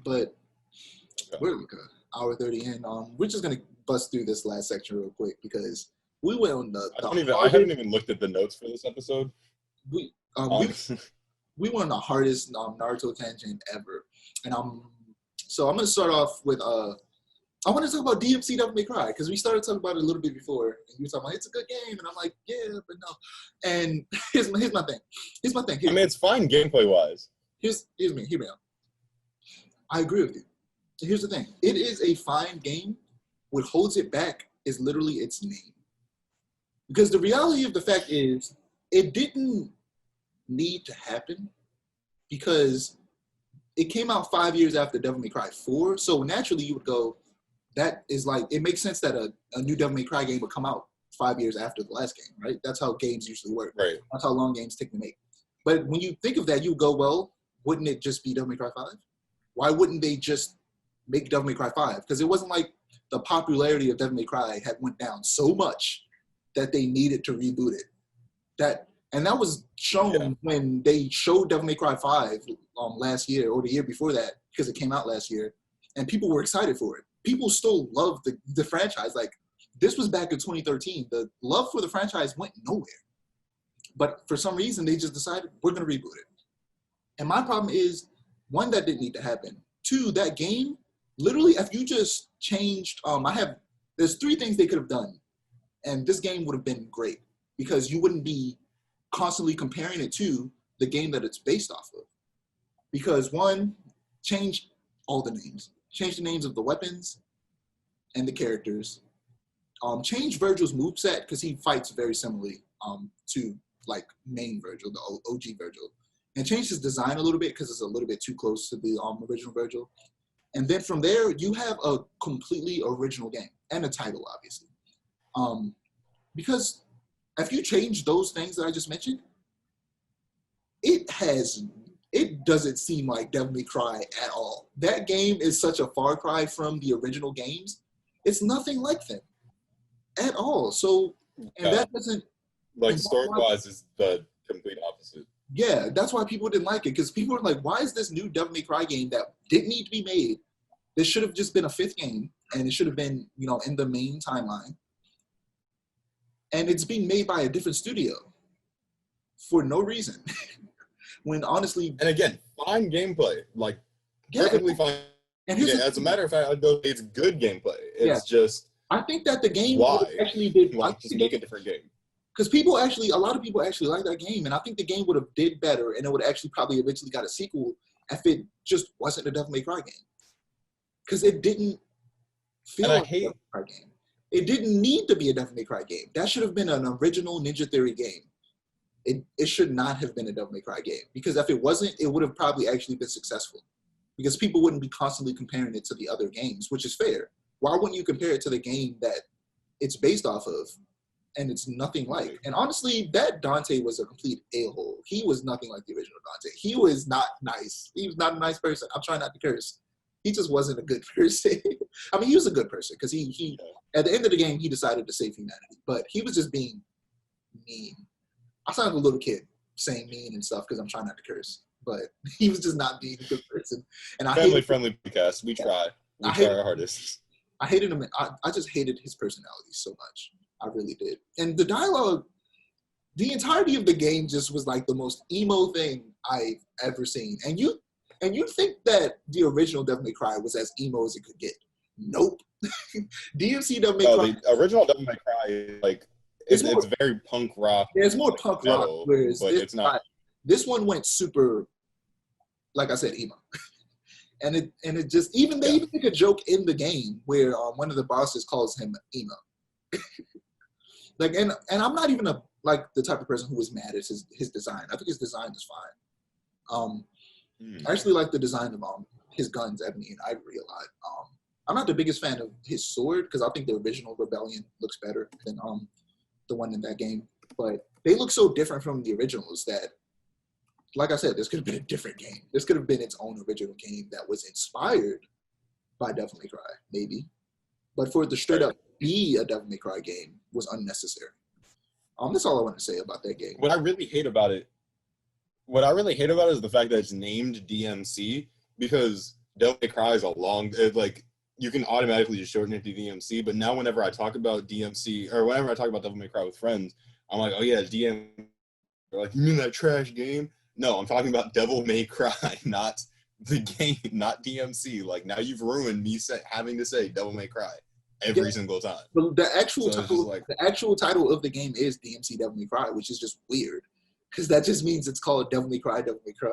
But Okay. we're like an hour 30 in. We're just gonna bust through this last section real quick because we went on I haven't even looked at the notes for this episode. we Honestly. we went on the hardest Naruto tangent ever, and so I'm gonna start off with I want to talk about DmC Devil May Cry because we started talking about it a little bit before, and you were talking about it's a good game, and I'm like, yeah, but no. And here's my thing. I mean, it's fine gameplay wise. Hear me out. I agree with you. Here's the thing. It is a fine game. What holds it back is literally its name. Because the reality of the fact is, it didn't need to happen because it came out 5 years after Devil May Cry 4. So naturally you would go, that is like, it makes sense that a new Devil May Cry game would come out 5 years after the last game, right? That's how games usually work. Right. That's how long games take to make. But when you think of that, you go, well, wouldn't it just be Devil May Cry 5? Why wouldn't they just make Devil May Cry 5? Because it wasn't like the popularity of Devil May Cry had went down so much that they needed to reboot it. That was shown when they showed Devil May Cry 5 last year or the year before that, because it came out last year, and people were excited for it. People still love the franchise. Like, this was back in 2013. The love for the franchise went nowhere. But for some reason, they just decided, we're going to reboot it. And my problem is, one, that didn't need to happen. Two, that game, literally, if you just changed, there's 3 things they could have done. And this game would have been great because you wouldn't be constantly comparing it to the game that it's based off of. Because one, change all the names. Change the names of the weapons and the characters. Change Virgil's moveset because he fights very similarly to like main Virgil, the OG Virgil. And change his design a little bit because it's a little bit too close to the original Virgil. And then from there, you have a completely original game and a title, obviously. Because if you change those things that I just mentioned, it doesn't seem like Devil May Cry at all. That game is such a far cry from the original games. It's nothing like them at all. So, and that doesn't... Like, story-wise is the complete opposite. Yeah, that's why people didn't like it, because people were like, why is this new Devil May Cry game that didn't need to be made? This should have just been a 5th game, and it should have been, in the main timeline. And it's being made by a different studio for no reason. When honestly... And again, fine gameplay. Like, perfectly fine. And as a matter of fact, I'd go, it's good gameplay. It's just... I think that the game actually did... Why just make a different game? Because a lot of people actually like that game, and I think the game would have did better, and it would actually probably eventually got a sequel if it just wasn't a Devil May Cry game. Because it didn't feel like a Devil May Cry game. It didn't need to be a Devil May Cry game. That should have been an original Ninja Theory game. It should not have been a Devil May Cry game. Because if it wasn't, it would have probably actually been successful. Because people wouldn't be constantly comparing it to the other games, which is fair. Why wouldn't you compare it to the game that it's based off of? And it's nothing like. And honestly, that Dante was a complete a-hole. He was nothing like the original Dante. He was not nice. He was not a nice person. I'm trying not to curse. He just wasn't a good person. I mean, he was a good person because he at the end of the game, he decided to save humanity. But he was just being mean. I sound like a little kid saying mean and stuff because I'm trying not to curse. But he was just not being a good person. And I Family-friendly podcast. We try. We try our hardest. I hated him. I just hated his personality so much. I really did. And the dialogue, the entirety of the game just was like the most emo thing I've ever seen. And you think that the original Devil May Cry was as emo as it could get. Nope. DmC Devil May Cry. The original Devil May Cry, like, it's very punk rock. Yeah, it's more punk rock, whereas but it's not. This one went super, like I said, emo. And it just, they even make a joke in the game where one of the bosses calls him emo. Like, and I'm not even the type of person who is mad at his design. I think his design is fine. I actually like the design of his guns, Ebony and Ivory, a lot. I'm not the biggest fan of his sword because I think the original Rebellion looks better than the one in that game. But they look so different from the originals that, like I said, this could have been a different game. This could have been its own original game that was inspired by Devil May Cry, maybe. But for it to straight up be a Devil May Cry game was unnecessary. That's all I want to say about that game. What I really hate about it is the fact that it's named DmC, because Devil May Cry is a long, like, you can automatically just shorten it to DMC, but now whenever I talk about DMC, or whenever I talk about Devil May Cry with friends, I'm like, oh yeah, DM. They're like, you mean that trash game? No, I'm talking about Devil May Cry, not the game, not DMC. Like, now you've ruined me having to say Devil May Cry every single time. But the actual title of the game is DMC Devil May Cry, which is just weird, because that just means it's called Devil May Cry, Devil May Cry.